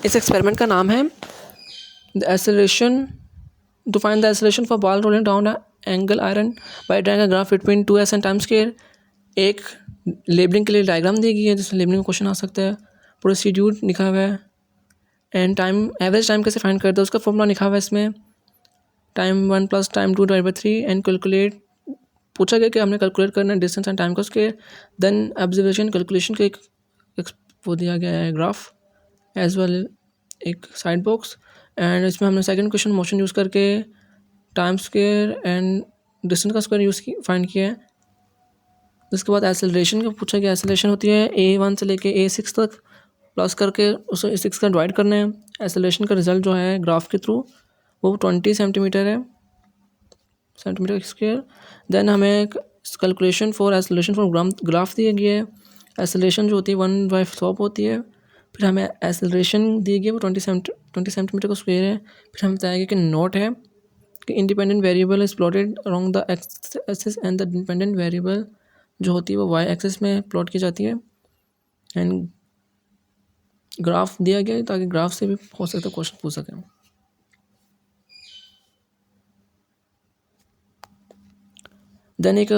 इस एक्सपेरिमेंट का नाम है the acceleration to find the acceleration for ball rolling down a angle iron by drawing a graph between 2s and time scale. एक labelling के लिए diagram दी गई है जिसमें लेबलिंग में क्वेश्चन आ सकता है। प्रोसीड्यूर लिखा हुआ है एंड टाइम, एवरेज टाइम कैसे फाइंड करते हैं उसका फॉर्मूला लिखा हुआ है इसमें, time 1 plus time 2 divide by 3 and calculate, पूछा गया कि हमने कैलकुलेट करना है डिस्टेंस एंड टाइम को स्केल। देन ऑब्जर्वेशन कैलकुलेशन का एक वो दिया गया है ग्राफ एज वेल एक साइड बॉक्स। एंड इसमें हमने सेकंड क्वेश्चन मोशन यूज़ करके टाइम स्केयर एंड डिस्टेंस का स्क्वायर यूज़ की फाइंड किया है। उसके बाद एक्सेलरेशन का पूछा गया, एक्सेलरेशन होती है A1 से लेके A6 तक प्लस करके उसे 6 का डिवाइड करना है। एक्सेलरेशन का रिजल्ट जो है ग्राफ के थ्रू वो 20 सेंटीमीटर है, सेंटीमीटर स्क्वायर। देन हमें calculation for acceleration for graph दिया गया है। एक्सेलरेशन जो होती है 1/100 स्लोप होती है। फिर हमें एक्सेलरेशन दी गई है वो 20 सेंटीमीटर का स्क्वायर है। फिर हमें बताया गया कि नोट है कि independent variable is plotted along the x axis and the dependent variable जो होती है वो वाई एक्सिस में प्लॉट की जाती है। एंड ग्राफ दिया गया है ताकि ग्राफ से भी हो सकता है क्वेश्चन पूछ सकें। देन एक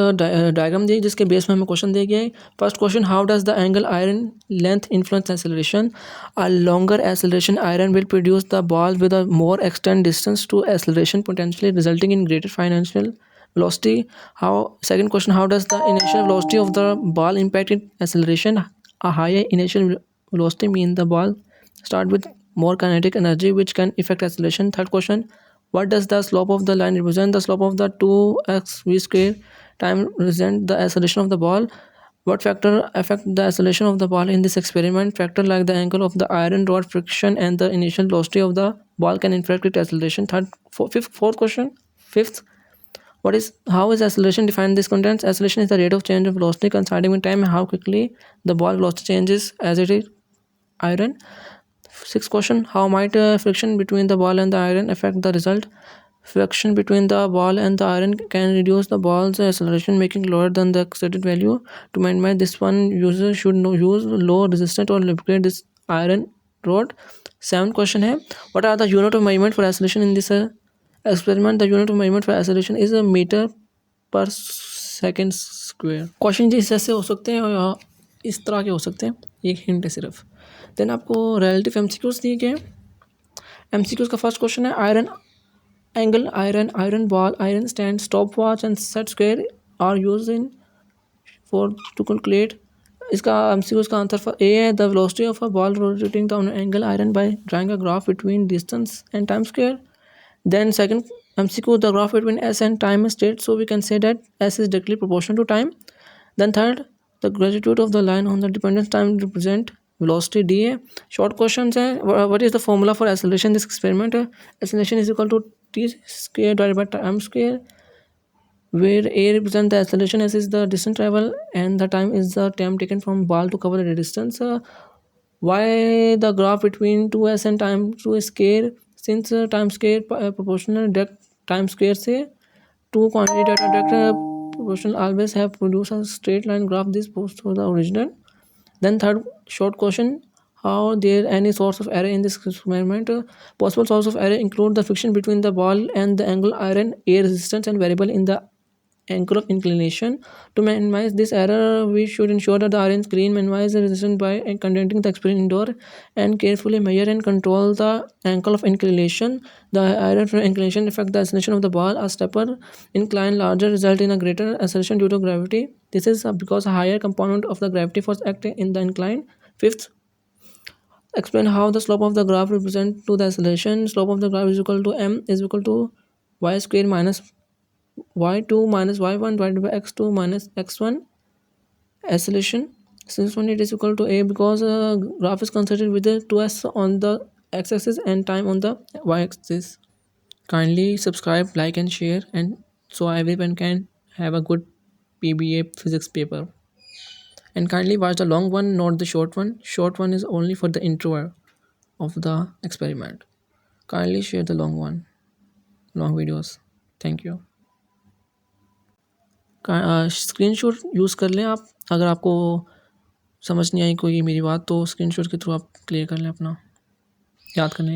डायग्राम दी जिसके बेस में हमें क्वेश्चन दिया गया है। First question, how does the angle iron length influence acceleration? A longer acceleration iron will produce the ball with a more extend distance to acceleration potentially resulting in greater financial velocity. How second question, how does the initial velocity of the ball impact its acceleration? A higher initial velocity means the ball start with more kinetic energy which can affect acceleration. Third question, what does the slope of the line represent? The slope of the 2x v square time represent the acceleration of the ball. What factor affect the acceleration of the ball in this experiment? Factor like the angle of the iron rod friction and the initial velocity of the ball can affect its acceleration. Fourth question, fifth, what is how is acceleration defined? This contains acceleration is the rate of change of velocity coinciding with time and how quickly the ball velocity changes as it is iron. Sixth question, how might friction between the ball and the iron affect the result? Friction between the ball and the iron can reduce the ball's acceleration, making lower than the stated value. To minimize this one, user should use low resistance or lubricate this iron rod. Seventh question है, what are the unit of measurement for acceleration in this experiment? The unit of measurement for acceleration is a meter per second square. Question जिस ऐसे हो सकते हैं और इस तरह के हो सकते हैं, एक हिंट है सिर्फ। देन आपको रिलेटिव एमसीक्यूज दिए गए। एमसीक्यूज का फर्स्ट क्वेश्चन है, iron angle, iron ball, iron stand, stop watch and set square are use in for to calculate. इसका एमसीक्यूज का आंसर फॉर ए है, the velocity of a ball rotating down angle iron by drawing a graph between distance and time square. Then second MCQ, the graph between S and time is straight, so we can say that S is directly proportional to time. Then third, the gratitude of the line on the dependence time represent velocity d है. Short questions है, what is the formula for acceleration this experiment? Acceleration is equal to t square divided by time square, where a represent the acceleration, s is the distance travel, and the time is the time taken from ball to cover the distance. Why the graph between 2s and time 2 is square? Since time square proportional direct time square से two quantity data direct proportional always have produce a straight line graph this post to the original. Then third short question, how there any source of error in this experiment? Possible source of error include the friction between the ball and the angle iron, air resistance and variable in the angle of inclination. To minimize this error, we should ensure that the iron screen minimize the resistance by conducting the experiment indoor and carefully measure and control the angle of inclination. The iron inclination affect the acceleration of the ball. A stepper incline larger result in a greater acceleration due to gravity. This is because a higher component of the gravity force act in the incline. Fifth, explain how the slope of the graph represent to the acceleration. Slope of the graph is equal to m is equal to y square minus y2 minus y1 divided by x2 minus x1. Acceleration, since when it is equal to a, because graph is considered with the 2s on the x-axis and time on the y-axis. Kindly subscribe, like and share, and so everyone can have a good PBA physics paper. And kindly watch the long one, not the short one. Short one is only for the intro of the experiment. Kindly share the long one, long videos. Thank you. Screenshot use कर लें आप, अगर आपको समझ नहीं आई कोई मेरी बात तो स्क्रीनशॉट के थ्रू आप क्लियर कर लें अपना। याद करने